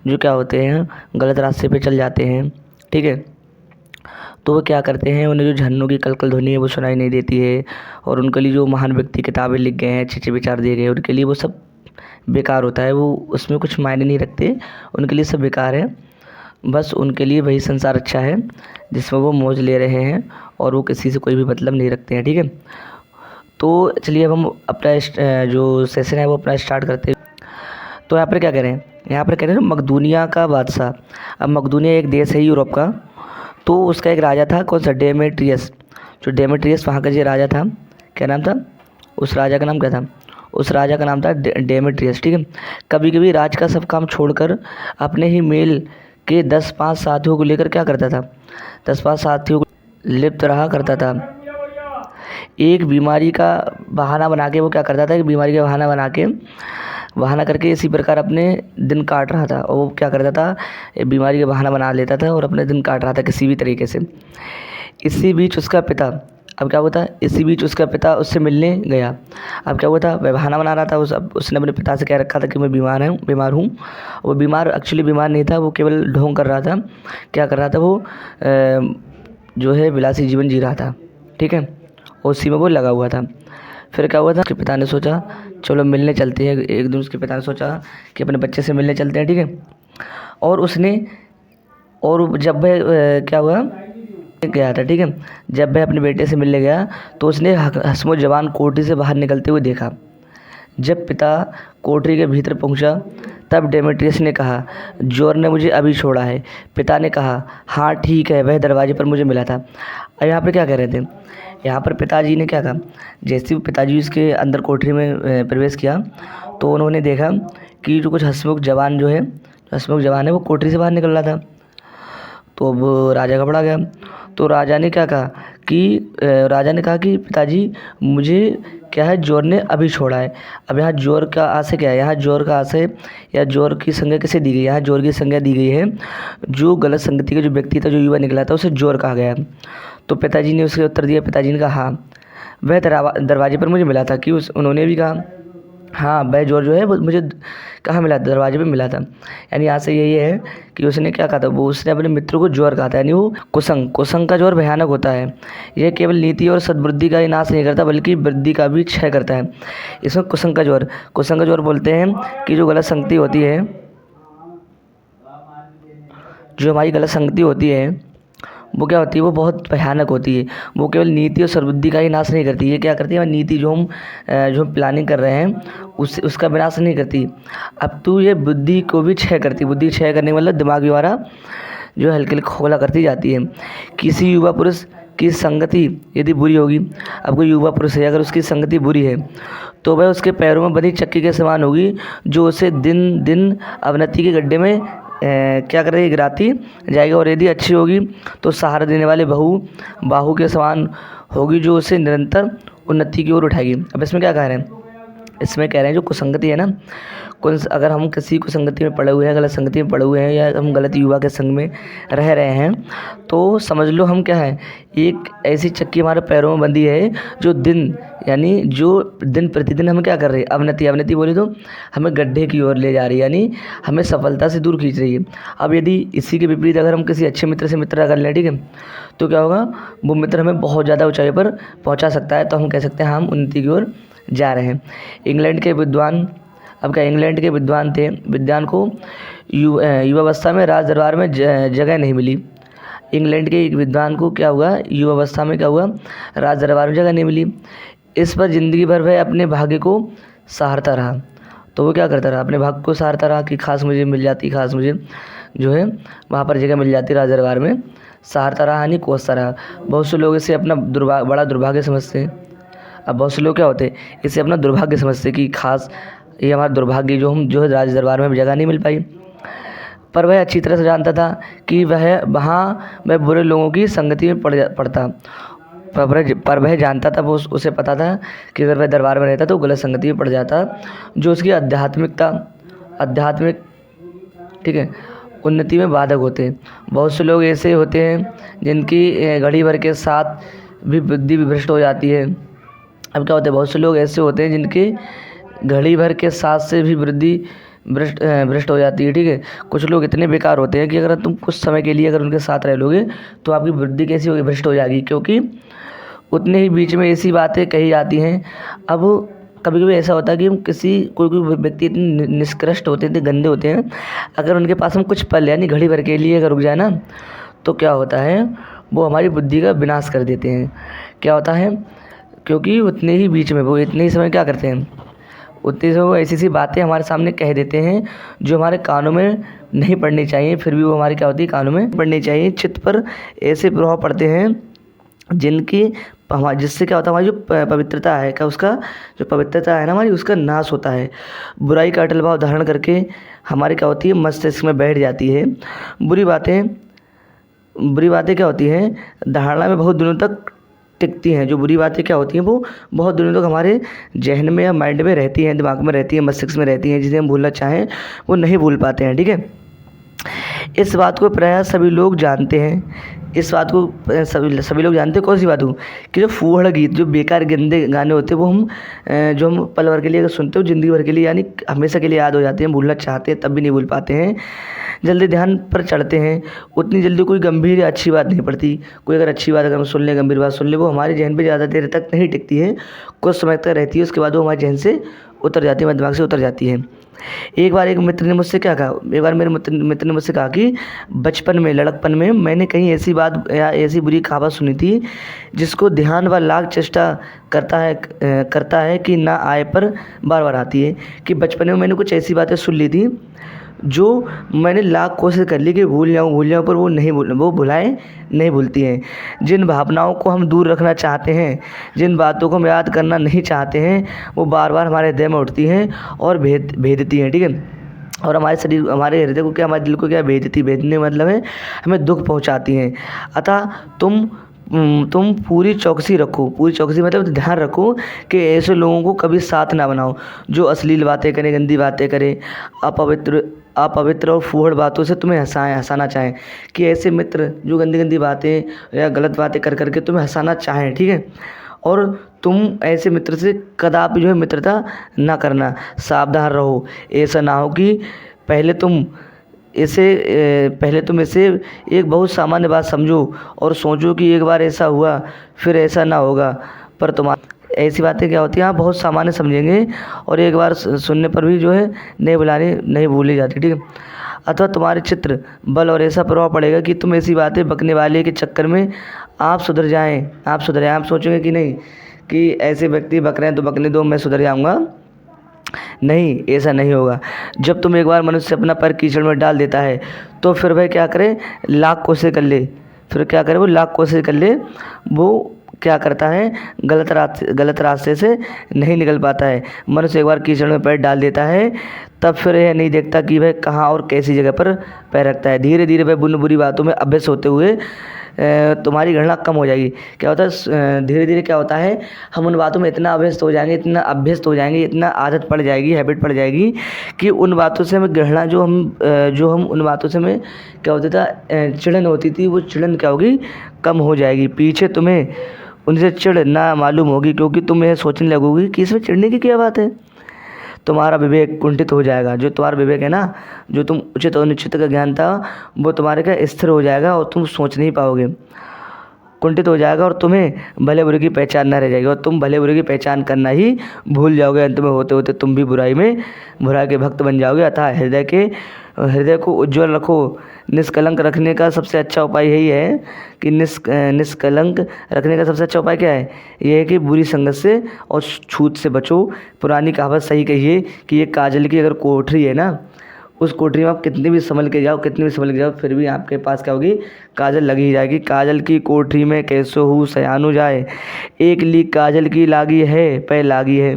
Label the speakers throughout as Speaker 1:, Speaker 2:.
Speaker 1: जो क्या होते हैं, गलत रास्ते पे चल जाते हैं। ठीक है, तो वो क्या करते हैं, उन्हें जो झरनों की कलकल ध्वनि है वो सुनाई नहीं देती है, और उनके लिए जो महान व्यक्ति किताबें लिख गए हैं, अच्छे अच्छे विचार दिए गए हैं, उनके लिए वो सब बेकार होता है, वो उसमें कुछ मायने नहीं रखते, उनके लिए सब बेकार है। बस उनके लिए वही संसार अच्छा है जिसमें वो मौज ले रहे हैं, और वो किसी से कोई भी मतलब नहीं रखते हैं। ठीक है, तो चलिए अब हम अपना जो सेशन है वो अपना स्टार्ट करते हैं। तो यहाँ पर क्या कह रहे हैं, यहाँ पर कह रहे हैं मकदूनिया का बादशाह। अब मकदूनिया एक देश है यूरोप का, तो उसका एक राजा था, कौन सा, डेमेट्रियस। जो डेमेट्रियस वहाँ का जो राजा था, क्या नाम था, उस राजा का नाम क्या था, उस राजा का नाम था डेमेट्रियस। ठीक है, कभी कभी राज का सब काम छोड़कर अपने ही मेल के 10-5 साथियों को लेकर क्या करता था, 10-5 साथियों को लिप्त रहा करता था। एक बीमारी का बहाना बना के वो क्या करता था, कि बीमारी का बहाना करके इसी प्रकार अपने दिन काट रहा था, और वो क्या करता था, बीमारी का बहाना बना लेता था और अपने दिन काट रहा था किसी भी तरीके से। इसी बीच उसका पिता, अब क्या हुआ था, इसी बीच उसका पिता उससे मिलने गया। अब क्या हुआ था, वह बहाना बना रहा था, उसने अपने पिता से कह रखा था कि मैं बीमार हूँ। वो बीमार एक्चुअली बीमार नहीं था, वो केवल ढोंग कर रहा था। क्या कर रहा था वो, जो है विलासी जीवन जी रहा था। ठीक है, और उसी में वो लगा हुआ था। फिर क्या हुआ था, उसके पिता ने सोचा चलो मिलने चलते हैं, एक दिन उसके पिता ने सोचा कि अपने बच्चे से मिलने चलते हैं। ठीक है, और उसने, और जब वह क्या हुआ, गया था। ठीक है, जब वह अपने बेटे से मिलने गया तो उसने हंसमुख जवान कोठरी से बाहर निकलते हुए देखा। जब पिता कोठरी के भीतर पहुंचा तब डेमेट्रियस ने कहा, जोर ने मुझे अभी छोड़ा है। पिता ने कहा, हाँ ठीक है, वह दरवाजे पर मुझे मिला था। अब यहाँ पर क्या कह रहे थे, यहाँ पर पिताजी ने क्या कहा, जैसे ही पिताजी उसके अंदर कोठरी में प्रवेश किया तो उन्होंने देखा कि जो कुछ हंसमुख जवान है वो कोठरी से बाहर निकल रहा था। तो अब राजा घबरा गया। तो राजा ने क्या कहा कि पिताजी, मुझे क्या है, जोर ने अभी छोड़ा है। अब यहाँ जोर का आशय क्या है, यहाँ जोर का आशय या जोर की संज्ञा किसे दी गई है, यहाँ जोर की संज्ञा दी गई है जो गलत संगति का जो व्यक्ति था, जो युवा निकला था, उसे जोर कहा गया। तो पिताजी ने उसके उत्तर दिया, पिताजी ने कहा हाँ, वह दरवाजे पर मुझे मिला था। कि उन्होंने भी कहा हाँ, वह जोर जो है वो मुझे कहाँ मिला था, दरवाजे पे मिला था। यानी यहाँ से यही है कि उसने क्या कहा था, वो उसने अपने मित्र को जोर कहा था, यानी वो कुसंग का जोर भयानक होता है। यह केवल नीति और सद्बुद्धि का ही नाश नहीं करता बल्कि वृद्धि का भी क्षय करता है। इसमें कुसंग का जोर बोलते हैं कि जो गलत संगति होती है, जो हमारी गलत संगति होती है वो क्या होती है, वो बहुत भयानक होती है। वो केवल नीति और सद्बुद्धि का ही नाश नहीं करती है, क्या करती है, नीति जो हम प्लानिंग कर रहे हैं उसका विनाश नहीं करती, अब तो ये बुद्धि को भी क्षय करती है। बुद्धि क्षय करने का मतलब दिमाग भी हमारा जो हल्के हल्के खोला करती जाती है। किसी युवा पुरुष की संगति यदि बुरी होगी, अब कोई युवा पुरुष है, अगर उसकी संगति बुरी है तो वह उसके पैरों में बंधी चक्की के समान होगी, जो उसे दिन दिन अवनति के गड्ढे में क्या करेगी, गिराती जाएगी। और यदि अच्छी होगी तो सहारा देने वाले बाहू के समान होगी, जो उसे निरंतर उन्नति की ओर उठाएगी। अब इसमें क्या कह रहे हैं, इसमें कह रहे हैं जो कुसंगति है ना, अगर हम किसी कुसंगति में पड़े हुए हैं, गलत संगति में पड़े हुए हैं, या हम गलत युवा के संग में रह रहे हैं, तो समझ लो हम क्या है, एक ऐसी चक्की हमारे पैरों में बंधी है जो दिन प्रतिदिन हमें क्या कर रही है, अवनति बोले तो हमें गड्ढे की ओर ले जा रही है, यानी हमें सफलता से दूर खींच रही है। अब यदि इसी के विपरीत अगर हम किसी अच्छे मित्र से मित्रता कर लें, ठीक है, तो क्या होगा, वो मित्र हमें बहुत ज़्यादा ऊंचाई पर पहुंचा सकता है। तो हम कह सकते हैं हम उन्नति की ओर जा रहे हैं। इंग्लैंड के विद्वान थे, विद्वान को युवावस्था में राज दरबार में जगह नहीं मिली। इंग्लैंड के एक विद्वान को क्या हुआ, युवावस्था में क्या हुआ, राज दरबार में जगह नहीं मिली। इस पर ज़िंदगी भर वह अपने भाग्य को सहारता रहा। तो वो क्या करता रहा, अपने भाग्य को सहारता रहा कि खास मुझे जो है वहाँ पर जगह मिल जाती, राज दरबार में सहारता रहा, यानी कोसता रहा। बहुत से लोग इसे अपना बड़ा दुर्भाग्य समझते हैं। अब बहुत से लोग क्या होते हैं, इसे अपना दुर्भाग्य समझते कि खास ये हमारा दुर्भाग्य जो है राज दरबार में जगह नहीं मिल पाई। पर वह अच्छी तरह से जानता था कि वह बुरे लोगों की संगति में पड़ता। पर वह जानता था, वो उसे पता था कि अगर वह दरबार में रहता तो गलत संगति में पड़ जाता, जो उसकी आध्यात्मिक ठीक है उन्नति में बाधक होते हैं। बहुत से लोग ऐसे होते हैं जिनकी घड़ी भर के साथ भी बुद्धि विभ्रष्ट हो जाती है। अब क्या होता है, बहुत से लोग ऐसे होते हैं जिनके घड़ी भर के साथ से भी बुद्धि भ्रष्ट हो जाती है। ठीक है, कुछ लोग इतने बेकार होते हैं कि अगर तुम कुछ समय के लिए अगर उनके साथ रह लोगे तो आपकी बुद्धि कैसी होगी, भ्रष्ट हो जाएगी, क्योंकि उतने ही बीच में ऐसी बातें कही जाती हैं। अब कभी कभी ऐसा होता है कि हम कोई कोई व्यक्ति इतने निष्कृष्ट होते हैं, इतने गंदे होते हैं, अगर उनके पास हम कुछ पल यानी घड़ी भर के लिए अगर रुक जाए ना, तो क्या होता है, वो हमारी बुद्धि का विनाश कर देते हैं। क्या होता है, क्योंकि उतने ही बीच में वो इतने ही समय क्या करते हैं, उतने समय वो ऐसी ऐसी बातें हमारे सामने कह देते हैं जो हमारे कानों में नहीं पड़नी चाहिए, फिर भी वो हमारी क्या होती है, कानों में पड़नी चाहिए। चित्त पर ऐसे प्रभाव पड़ते हैं जिससे क्या होता है, हमारी जो पवित्रता है, क्या उसका जो पवित्रता है ना हमारी, उसका नाश होता है। बुराई का अटल भाव धारण करके हमारी क्या होती है, मस्तिष्क में बैठ जाती है। बुरी बातें क्या होती हैं, धारणा में बहुत दिनों तक टिकती हैं। जो बुरी बातें क्या होती हैं, वो बहुत दिनों तक हमारे जहन में या माइंड में रहती हैं, दिमाग में रहती हैं, मस्तिष्क में रहती हैं, जिसे हम भूलना चाहें वो नहीं भूल पाते हैं। ठीक है, इस बात को प्रायः सभी लोग जानते हैं। इस बात को सभी लोग जानते हैं, कौन सी बात हो, कि जो फूहड़ गीत, जो बेकार गंदे गाने होते हैं, वो जो हम पल भर के लिए अगर सुनते हो, ज़िंदगी भर के लिए यानी हमेशा के लिए याद हो जाते हैं, भूलना चाहते हैं तब भी नहीं भूल पाते हैं, जल्दी ध्यान पर चढ़ते हैं। उतनी जल्दी कोई गंभीर या अच्छी बात नहीं पड़ती। कोई अगर अच्छी बात अगर हम सुन लें, गंभीर बात सुन लें, वो हमारे जहन पर ज़्यादा देर तक नहीं टिकती है, कुछ समय तक रहती है, उसके बाद वो हमारे जहन से उतर जाती है, हमारे दिमाग से उतर जाती है। एक बार एक मित्र ने मुझसे क्या कहा, एक बार मेरे मित्र ने मुझसे कहा कि बचपन में, लड़कपन में मैंने कहीं ऐसी बात या ऐसी बुरी कहावत सुनी थी जिसको ध्यान व लाख चेष्टा करता है कि ना आए पर बार बार आती है। कि बचपन में मैंने कुछ ऐसी बातें सुन ली थी जो मैंने लाख कोशिश कर ली कि भूल जाऊँ, पर वो भुलाए नहीं भूलती हैं। जिन भावनाओं को हम दूर रखना चाहते हैं, जिन बातों को हम याद करना नहीं चाहते हैं, वो बार बार हमारे हृदय में उठती हैं और भेदती हैं। ठीक है, और हमारे हृदय को क्या, हमारे दिल को क्या भेदने मतलब है हमें दुख पहुंचाती हैं। अतः तुम पूरी चौकसी रखो, पूरी चौकसी मतलब ध्यान रखो कि ऐसे लोगों को कभी साथ ना बनाओ जो अश्लील बातें करें, गंदी बातें करें, अपवित्र और फूहड़ बातों से तुम्हें हंसाना चाहें। कि ऐसे मित्र जो गंदी गंदी बातें या गलत बातें कर करके तुम्हें हंसाना चाहें। ठीक है, और तुम ऐसे मित्र से कदापि जो है मित्रता ना करना, सावधान रहो। ऐसा ना हो कि पहले तुम इसे एक बहुत सामान्य बात समझो और सोचो कि एक बार ऐसा हुआ फिर ऐसा ना होगा, पर ऐसी बातें क्या होती हैं, आप बहुत सामान्य समझेंगे और एक बार सुनने पर भी जो है नहीं भूली जाती। ठीक है, अथवा तुम्हारे चित्र बल और ऐसा प्रभाव पड़ेगा कि तुम ऐसी बातें बकने वाले के चक्कर में आप सुधर जाएं। आप सोचोगे कि नहीं कि ऐसे व्यक्ति बक रहे हैं तो बकने दो, मैं सुधर जाऊंगा। नहीं, ऐसा नहीं होगा। जब तुम एक बार मनुष्य अपना पैर कीचड़ में डाल देता है तो फिर वह क्या करे, लाख कोशिश कर ले, वो क्या करता है, गलत रास्ते से नहीं निकल पाता है। मनुष्य एक बार कीचड़ में पैर डाल देता है तब फिर यह नहीं देखता कि वह कहाँ और कैसी जगह पर पैर रखता है। धीरे धीरे वह बुरी बातों में अभ्यस्त होते हुए तुम्हारी गणना कम हो जाएगी। क्या होता है, धीरे धीरे क्या होता है, हम उन बातों में इतना अभ्यस्त हो जाएंगे, इतना आदत पड़ जाएगी, हैबिट पड़ जाएगी कि उन बातों से हमें गणना जो हम उन बातों से हमें क्या होता था, चिड़न होती थी, वो चिड़न क्या होगी, कम हो जाएगी। पीछे तुम्हें उनसे चिड़ ना मालूम होगी, क्योंकि तुम यह सोचने लगोगी कि इसमें चिढ़ने की क्या बात है। तुम्हारा विवेक कुंठित हो जाएगा। जो तुम्हारा विवेक है ना, जो तुम उचित और निश्चित का ज्ञान था, वो तुम्हारे का स्थिर हो जाएगा और तुम सोच नहीं पाओगे, कुंठित हो जाएगा और तुम्हें भले बुरे की पहचान न रह जाएगी और तुम भले बुरे की पहचान करना ही भूल जाओगे। अंत में होते होते तुम भी बुराई के भक्त बन जाओगे। अतः हृदय को उज्ज्वल रखो। निष्कलंक रखने का सबसे अच्छा उपाय यही है कि निष्कलंक रखने का सबसे अच्छा उपाय क्या है, ये है कि बुरी संगत से और छूत से बचो। पुरानी कहावत सही कही है कि ये काजल की अगर कोठरी है ना, उस कोठरी में आप कितनी भी संभल के जाओ फिर भी आपके पास क्या होगी, काजल लगी ही जाएगी। काजल की कोठरी में कैसो हूँ सयानो जाए, एक लीक काजल की लागी है पे लागी है।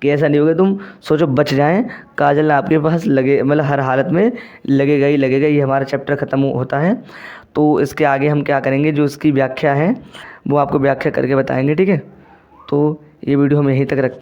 Speaker 1: कि ऐसा नहीं होगा तुम सोचो बच जाएं, काजल आपके पास लगे, मतलब हर हालत में लगेगा ही लगेगा। ये हमारा चैप्टर ख़त्म होता है। तो इसके आगे हम क्या करेंगे, जो इसकी व्याख्या है वो आपको व्याख्या करके बताएंगे। ठीक है, तो ये वीडियो हम यहीं तक रखते हैं।